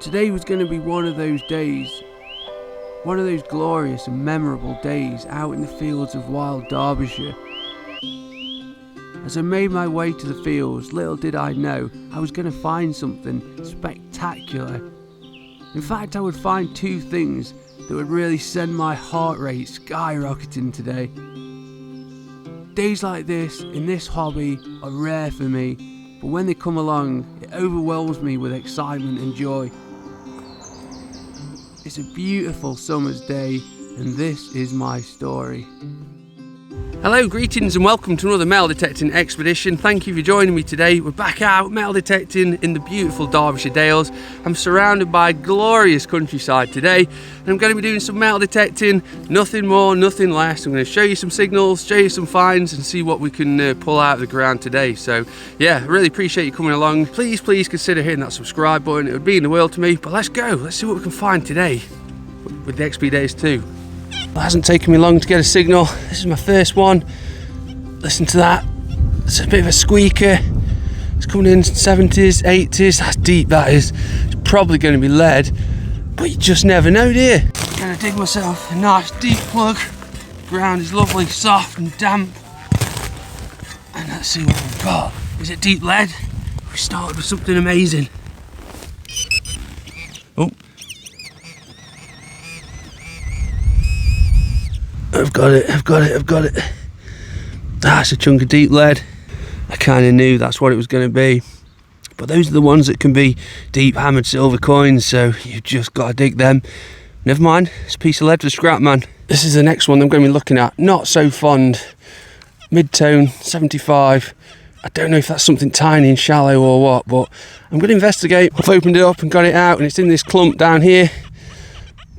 Today was going to be one of those days, one of those glorious and memorable days out in the fields of wild Derbyshire. As I made my way to the fields, little did I know I was going to find something spectacular. In fact, I would find two things that would really send my heart rate skyrocketing today. Days like this, in this hobby, are rare for me, but when they come along, it overwhelms me with excitement and joy. It's a beautiful summer's day, and this is my story. Hello, greetings and welcome to another metal detecting expedition. Thank you for joining me today. We're back out metal detecting in the beautiful Derbyshire Dales. I'm surrounded by glorious countryside today, and I'm going to be doing some metal detecting, nothing more, nothing less. I'm going to show you some signals, show you some finds, and see what we can pull out of the ground today. So yeah, I really appreciate you coming along. Please consider hitting that subscribe button. It would mean the world to me. But let's go, let's see what we can find today with the XP Days 2. It hasn't taken me long to get a signal. This is my first one. Listen to that. It's a bit of a squeaker. It's coming in 70s, 80s. That's deep, that is. It's probably going to be lead, but you just never know, do you? I'm going to dig myself a nice deep plug. Ground is lovely, soft and damp. And let's see what we've got. Is it deep lead? We started with something amazing. Oh. I've got it. That's a chunk of deep lead. I kind of knew that's what it was going to be. But those are the ones that can be deep hammered silver coins, so you've just got to dig them. Never mind, it's a piece of lead for scrap, man. This is the next one I'm going to be looking at. Not so fond. Mid-tone, 75. I don't know if that's something tiny and shallow or what, but I'm going to investigate. I've opened it up and got it out, and it's in this clump down here.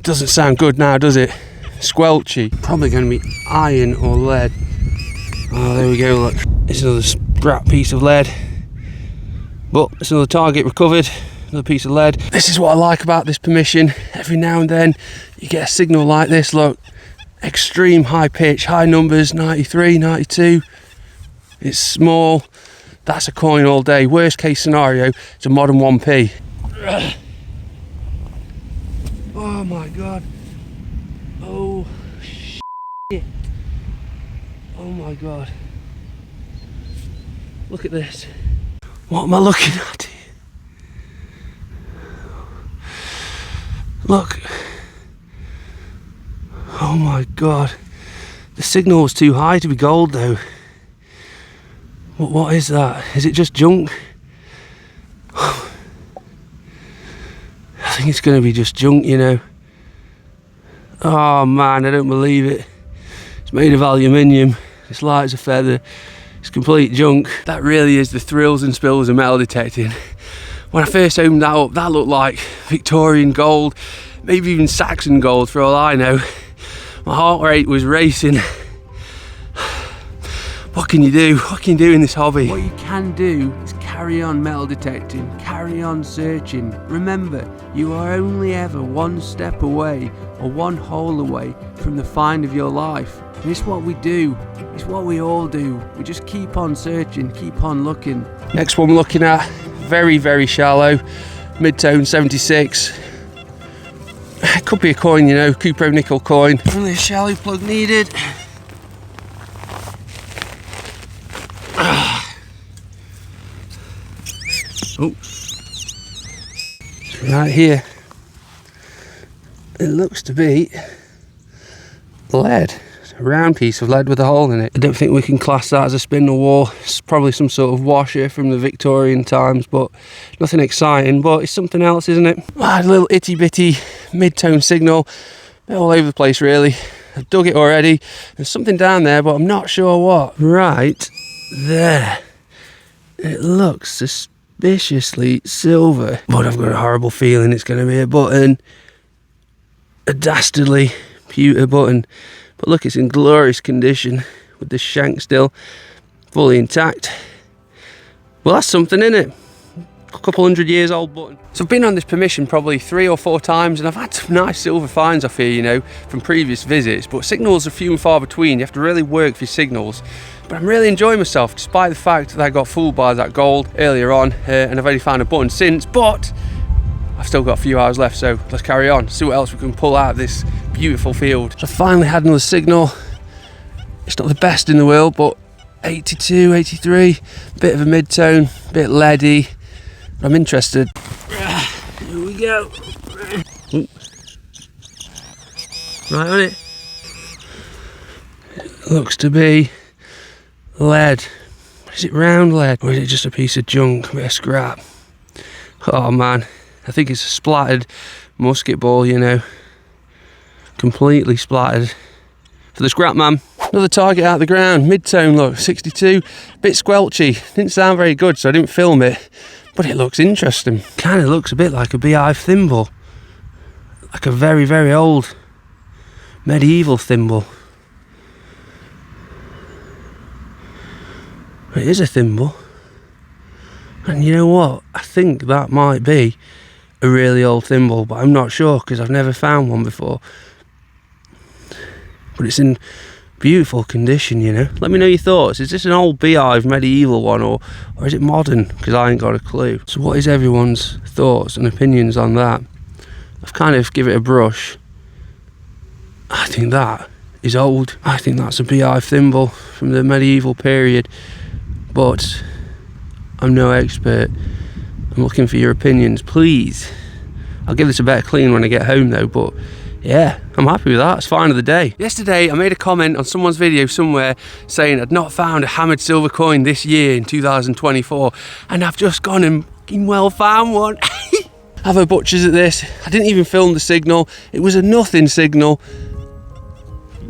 Doesn't sound good now, does it? Squelchy. Probably going to be iron or lead. Oh, there we go, look. It's another scrap piece of lead. But it's another target recovered. Another piece of lead. This is what I like about this permission. Every now and then you get a signal like this, look. Extreme high pitch, high numbers, 93, 92. It's small. That's a coin all day. Worst case scenario, it's a modern 1p. Oh my God. Oh shit. Oh my God. Look at this. What am I looking at here? Look. Oh my God. The signal was too high to be gold though. What is that? Is it just junk? I think it's going to be just junk, you know. Oh man, I don't believe it. It's made of aluminium. It's light as a feather. It's complete junk. That really is the thrills and spills of metal detecting. When I first opened that up, that looked like Victorian gold, maybe even Saxon gold for all I know. My heart rate was racing. What can you do? What can you do in this hobby? What you can do is carry on metal detecting, carry on searching. Remember, you are only ever one step away or one hole away from the find of your life. And it's what we do. It's what we all do. We just keep on searching, keep on looking. Next one we're looking at, very shallow, mid-tone 76. It could be a coin, you know, Cupro nickel coin. Only a shallow plug needed. Oh, right here. It looks to be lead. It's a round piece of lead with a hole in it. I don't think we can class that as a spindle whore. It's probably some sort of washer from the Victorian times, but nothing exciting. But it's something else, isn't it? I had a little itty bitty mid-tone signal. Bit all over the place, really. I've dug it already. There's something down there, but I'm not sure what. Right there. It looks suspiciously silver, but I've got a horrible feeling it's going to be a button. A dastardly pewter button. But look, it's in glorious condition with the shank still fully intact. Well, that's something, isn't it? A couple 100 years old button. So I've been on this permission probably 3 or 4 times, and I've had some nice silver finds off here, you know, from previous visits, but signals are few and far between. You have to really work for your signals. But I'm really enjoying myself, despite the fact that I got fooled by that gold earlier on, and I've only found a button since. But I've still got a few hours left, so let's carry on, see what else we can pull out of this beautiful field. So I finally had another signal. It's not the best in the world, but 82, 83, bit of a mid-tone, bit leady, but I'm interested. Here we go. Right on it. It looks to be lead. Is it round lead, or is it just a piece of junk, a bit of scrap? Oh man, I think it's a splattered musket ball, you know. Completely splattered. For the scrap man. Another target out of the ground, mid-tone look, 62. Bit squelchy, didn't sound very good, so I didn't film it. But it looks interesting. Kind of looks a bit like a beehive thimble. Like a very, very old medieval thimble. It is a thimble. And you know what? I think that might be a really old thimble, but I'm not sure because I've never found one before. But it's in beautiful condition, you know. Let me know your thoughts. Is this an old beehive medieval one, or is it modern? Because I ain't got a clue. So what is everyone's thoughts and opinions on that? I've kind of give it a brush. I think that is old. I think that's a beehive thimble from the medieval period, but I'm no expert. I'm looking for your opinions, please. I'll give this a better clean when I get home though, but yeah, I'm happy with that. It's find of the day. Yesterday I made a comment on someone's video somewhere saying I'd not found a hammered silver coin this year in 2024, and I've just gone and well found one. Have a butchers at this. I didn't even film the signal. It was a nothing signal.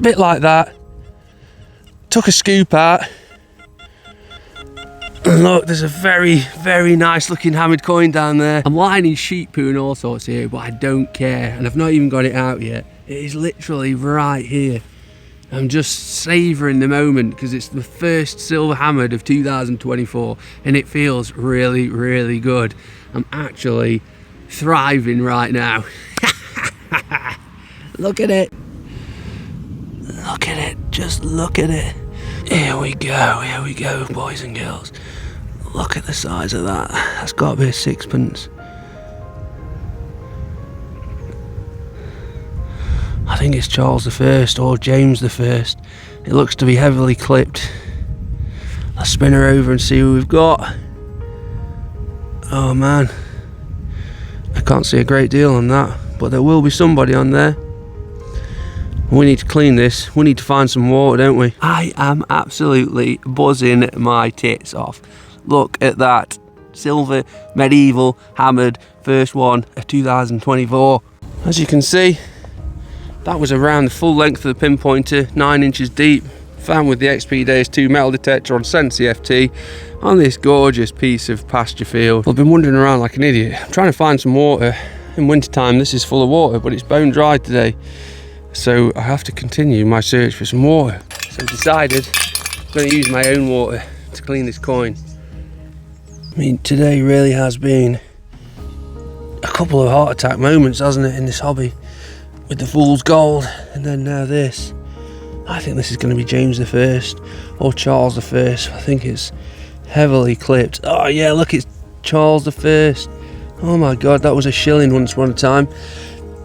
Bit like that. Took a scoop out. And look, there's a very, very nice looking hammered coin down there. I'm lining sheep poo and all sorts here, but I don't care. And I've not even got it out yet. It is literally right here. I'm just savouring the moment because it's the first silver hammered of 2024 and it feels really, really good. I'm actually thriving right now. Look at it. Look at it. Just look at it. Here we go, boys and girls. Look at the size of that. That's got to be a sixpence. I think it's Charles I or James I. It looks to be heavily clipped. Let's spin her over and see who we've got. Oh man, I can't see a great deal on that, but there will be somebody on there. We need to clean this. We need to find some water, don't we? I am absolutely buzzing my tits off. Look at that. Silver, medieval, hammered, first one of 2024. As you can see, that was around the full length of the pinpointer, 9 inches deep. Found with the XP Days 2 metal detector on Sense CFT on this gorgeous piece of pasture field. I've been wandering around like an idiot. I'm trying to find some water. In winter time, this is full of water, but it's bone dry today. So I have to continue my search for some water. So I've decided I'm going to use my own water to clean this coin. I mean, today really has been a couple of heart attack moments, hasn't it, in this hobby? With the fool's gold, and then now this. I think this is going to be James I or Charles I. I think it's heavily clipped. Oh yeah, look, it's Charles I. Oh my god, that was a shilling once upon a time.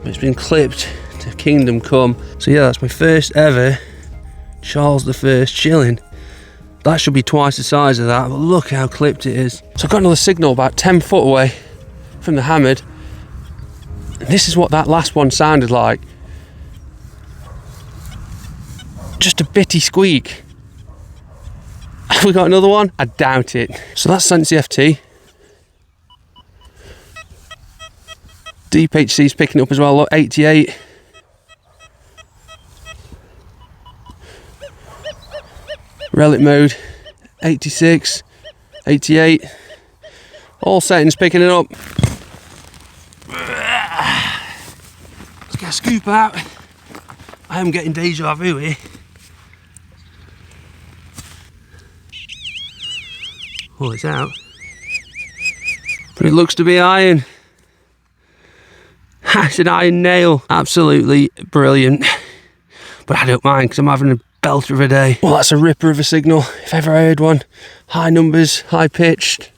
It's been clipped to Kingdom Come. So yeah, that's my first ever Charles I shilling. That should be twice the size of that, but look how clipped it is. So I've got another signal about 10 foot away from the hammered. And this is what that last one sounded like. Just a bitty squeak. Have we got another one? I doubt it. So that's Sense CFT. Deep HC's picking up as well, look, 88. Relic mode, 86, 88. All settings picking it up. Let's get a scoop out. I am getting deja vu here. Oh, it's out. But it looks to be iron. It's an iron nail. Absolutely brilliant. But I don't mind because I'm having a belter of a day. Well, that's a ripper of a signal, if ever I heard one. High numbers, high pitched.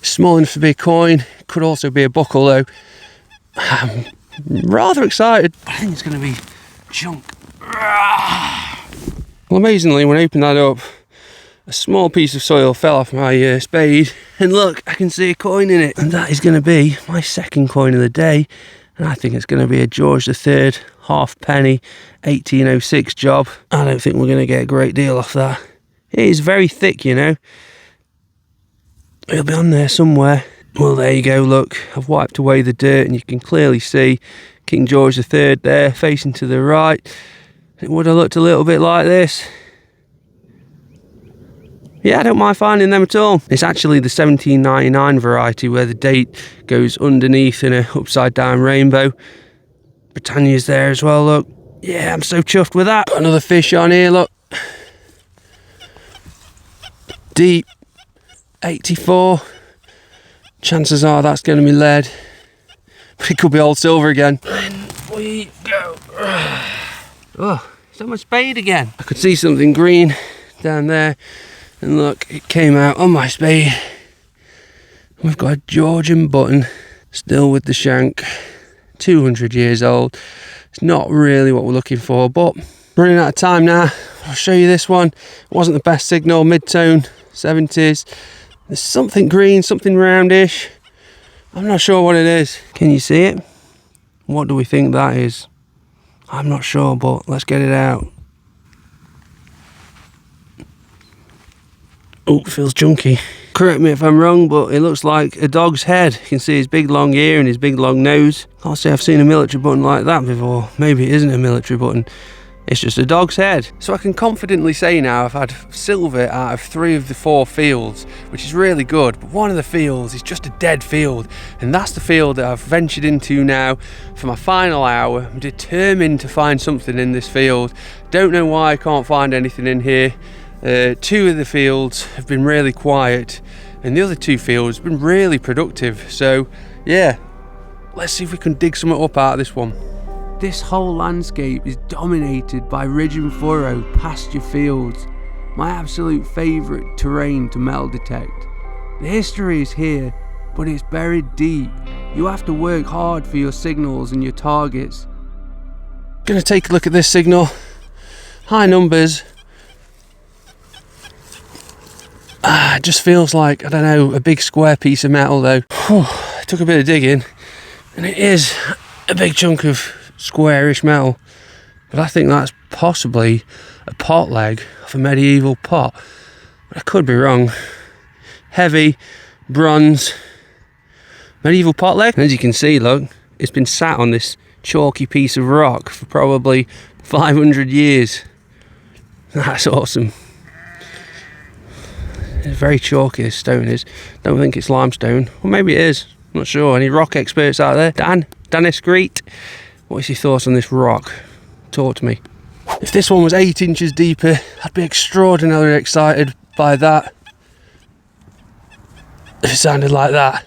Small enough to be a coin, could also be a buckle though. I'm rather excited. I think it's going to be junk. Well, amazingly, when I opened that up, a small piece of soil fell off my spade, and look, I can see a coin in it, and that is going to be my second coin of the day, and I think it's going to be a George III halfpenny 1806 job. I don't think we're going to get a great deal off that. It is very thick, you know. It'll be on there somewhere. Well, there you go, look, I've wiped away the dirt and you can clearly see King George III there, facing to the right. It would have looked a little bit like this. Yeah, I don't mind finding them at all. It's actually the 1799 variety where the date goes underneath in an upside down rainbow. Britannia's there as well, look. Yeah, I'm so chuffed with that. Got another fish on here, look. Deep. 84. Chances are that's going to be lead, but it could be old silver again. And we go. Oh, it's on my spade again. I could see something green down there, and look, it came out on my spade. We've got a Georgian button, still with the shank, 200 years old. It's not really what we're looking for, but running out of time now. I'll show you this one. It wasn't the best signal, mid-tone, 70s. There's something green, something roundish. I'm not sure what it is. Can you see it? What do we think that is? I'm not sure, but let's get it out. Oh, it feels junky. Correct me if I'm wrong, but it looks like a dog's head. You can see his big long ear and his big long nose. Can't say I've seen a military button like that before. Maybe it isn't a military button. It's just a dog's head. So I can confidently say now I've had silver out of 3 of the 4 fields, which is really good, but one of the fields is just a dead field, and that's the field that I've ventured into now for my final hour. I'm determined to find something in this field. Don't know why I can't find anything in here. 2 of the fields have been really quiet, and the other 2 fields have been really productive. So yeah, let's see if we can dig something up out of this one. This whole landscape is dominated by ridge and furrow pasture fields, my absolute favourite terrain to metal detect. The history is here, but it's buried deep. You have to work hard for your signals and your targets. Gonna take a look at this signal. High numbers. It just feels like, I don't know, a big square piece of metal though. It took a bit of digging, and it is a big chunk of squarish metal, but I think that's possibly a pot leg of a medieval pot, but I could be wrong. Heavy bronze medieval pot leg, and as you can see, look, it's been sat on this chalky piece of rock for probably 500 years. That's awesome. It's very chalky, this stone is. Don't think it's limestone, or maybe it is, I'm not sure. Any rock experts out there? Dennis Greet, what's your thoughts on this rock? Talk to me. If this one was 8 inches deeper, I'd be extraordinarily excited by that. If it sounded like that.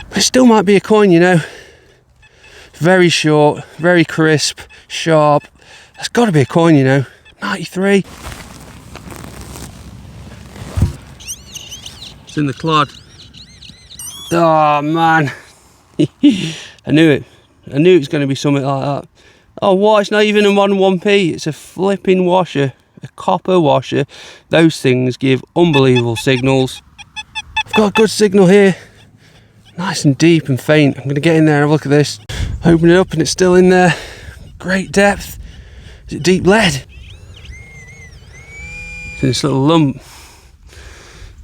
But it still might be a coin, you know. Very short, very crisp, sharp. That's got to be a coin, you know. 93. It's in the clod. Oh man. I knew it. I knew it was going to be something like that. Oh what, it's not even a modern 1p, it's a flipping washer, a copper washer. Those things give unbelievable signals. I've got a good signal here, nice and deep and faint. I'm going to get in there and have a look at this. Open it up and it's still in there. Great depth. Is it deep lead? It's in this little lump.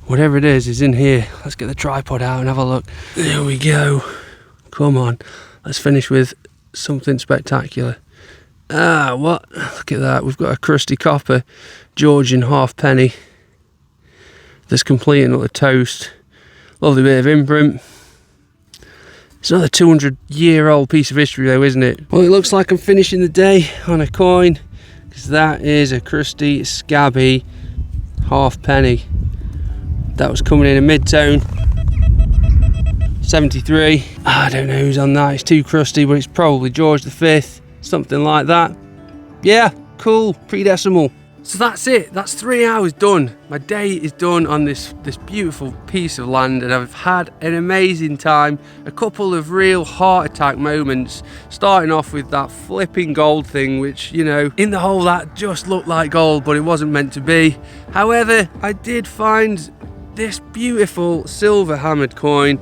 Whatever it is in here. Let's get the tripod out and have a look. There we go. Come on, let's finish with something spectacular. What? Look at that. We've got a crusty copper Georgian halfpenny that's completing up the toast. Lovely bit of imprint. It's another 200-year-old piece of history though, isn't it? Well, it looks like I'm finishing the day on a coin, because that is a crusty, scabby halfpenny. That was coming in a mid-tone. 73. I don't know who's on that, it's too crusty, but it's probably George V, something like that. Yeah, cool, pre-decimal. So that's it, that's 3 hours done. My day is done on this beautiful piece of land, and I've had an amazing time. A couple of real heart attack moments, starting off with that flipping gold thing, which, you know, in the hole that just looked like gold, but it wasn't meant to be. However, I did find this beautiful silver hammered coin,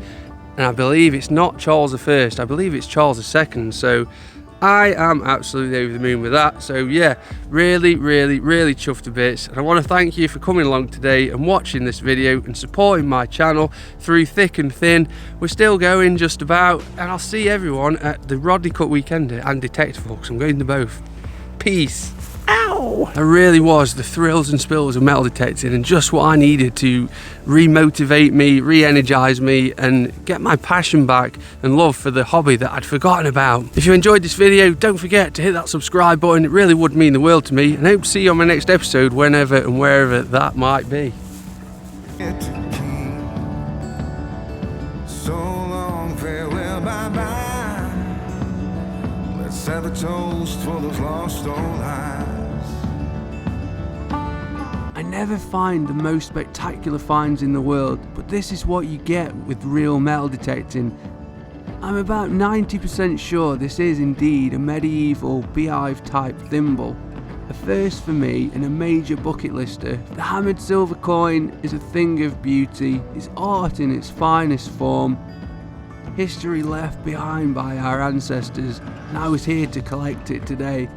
and I believe it's not Charles I, I believe it's Charles II, so I am absolutely over the moon with that. So yeah, really chuffed to bits, and I want to thank you for coming along today and watching this video and supporting my channel through thick and thin. We're still going just about, and I'll see everyone at the Rodney Cut weekend and Detectable, because I'm going to both. Peace. Ow! That really was the thrills and spills of metal detecting, and just what I needed to re-motivate me, re-energize me, and get my passion back and love for the hobby that I'd forgotten about. If you enjoyed this video, don't forget to hit that subscribe button. It really would mean the world to me, and I hope to see you on my next episode, whenever and wherever that might be. So long, farewell, bye-bye. Let's have a toast for those lost old eyes. I never find the most spectacular finds in the world, but this is what you get with real metal detecting. I'm about 90% sure this is indeed a medieval beehive type thimble. A first for me and a major bucket lister. The hammered silver coin is a thing of beauty, it's art in its finest form. History left behind by our ancestors, and I was here to collect it today.